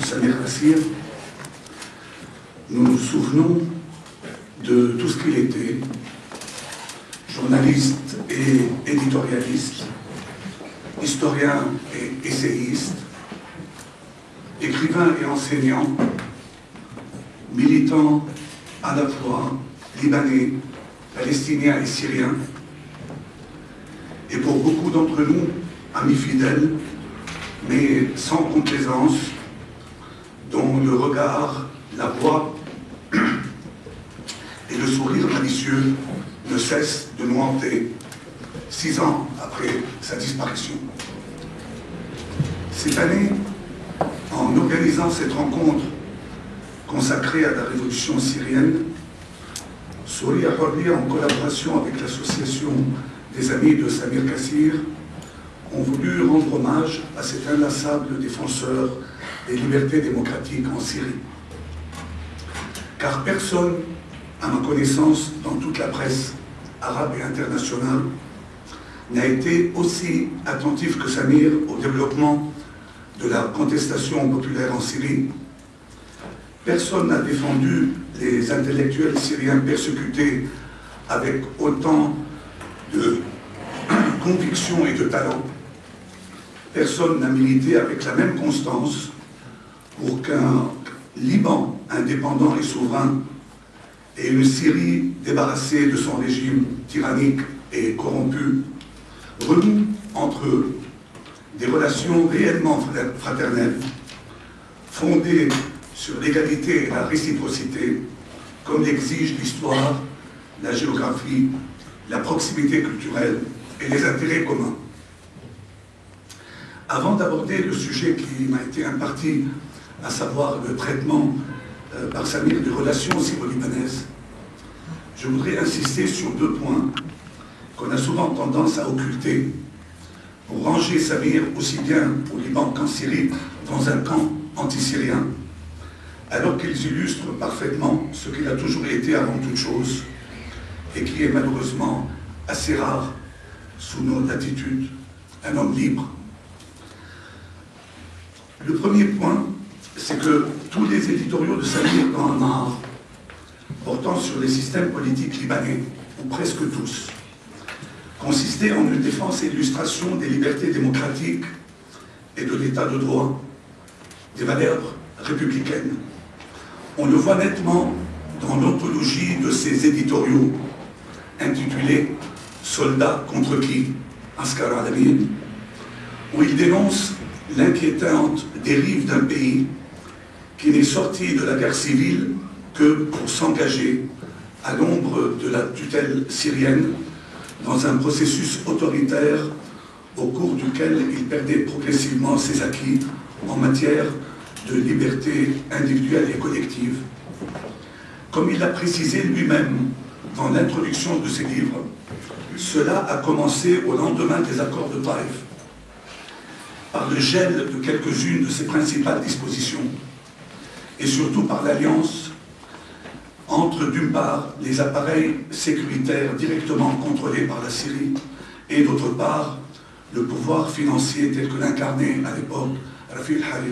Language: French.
Samir Kassir, nous nous souvenons de tout ce qu'il était, journaliste et éditorialiste, historien et essayiste, écrivain et enseignant, militant à la fois libanais, palestinien et syrien, et pour beaucoup d'entre nous, amis fidèles, mais sans complaisance, dont le regard, la voix et le sourire malicieux ne cessent de nous hanter 6 ans après sa disparition. Cette année, en organisant cette rencontre consacrée à la révolution syrienne, Souria Hurriya, en collaboration avec l'association des amis de Samir Kassir, ont voulu rendre hommage à cet inlassable défenseur des libertés démocratiques en Syrie. Car personne, à ma connaissance, dans toute la presse arabe et internationale, n'a été aussi attentif que Samir au développement de la contestation populaire en Syrie. Personne n'a défendu les intellectuels syriens persécutés avec autant de conviction et de talent. Personne n'a milité avec la même constance pour qu'un Liban indépendant et souverain et une Syrie débarrassée de son régime tyrannique et corrompu renouent entre eux des relations réellement fraternelles, fondées sur l'égalité et la réciprocité, comme l'exigent l'histoire, la géographie, la proximité culturelle et les intérêts communs. Avant d'aborder le sujet qui m'a été imparti, à savoir le traitement par Samir des relations syro-libanaises, je voudrais insister sur 2 points qu'on a souvent tendance à occulter pour ranger Samir aussi bien au Liban qu'en Syrie dans un camp anti-syrien, alors qu'ils illustrent parfaitement ce qu'il a toujours été avant toute chose et qui est malheureusement assez rare sous nos latitudes, un homme libre. Le premier point, c'est que tous les éditoriaux de Samir dans Al-Nahar, portant sur les systèmes politiques libanais, ou presque tous, consistaient en une défense et illustration des libertés démocratiques et de l'état de droit, des valeurs républicaines. On le voit nettement dans l'anthologie de ces éditoriaux, intitulée « Soldats contre qui ?» Askar al-Amin, où il dénonce l'inquiétante dérive d'un pays qui n'est sorti de la guerre civile que pour s'engager à l'ombre de la tutelle syrienne dans un processus autoritaire au cours duquel il perdait progressivement ses acquis en matière de liberté individuelle et collective. Comme il l'a précisé lui-même dans l'introduction de ses livres, cela a commencé au lendemain des accords de Taïf, par le gel de quelques-unes de ses principales dispositions, et surtout par l'alliance entre, d'une part, les appareils sécuritaires directement contrôlés par la Syrie, et d'autre part, le pouvoir financier tel que l'incarnait à l'époque Rafi al-Hariri.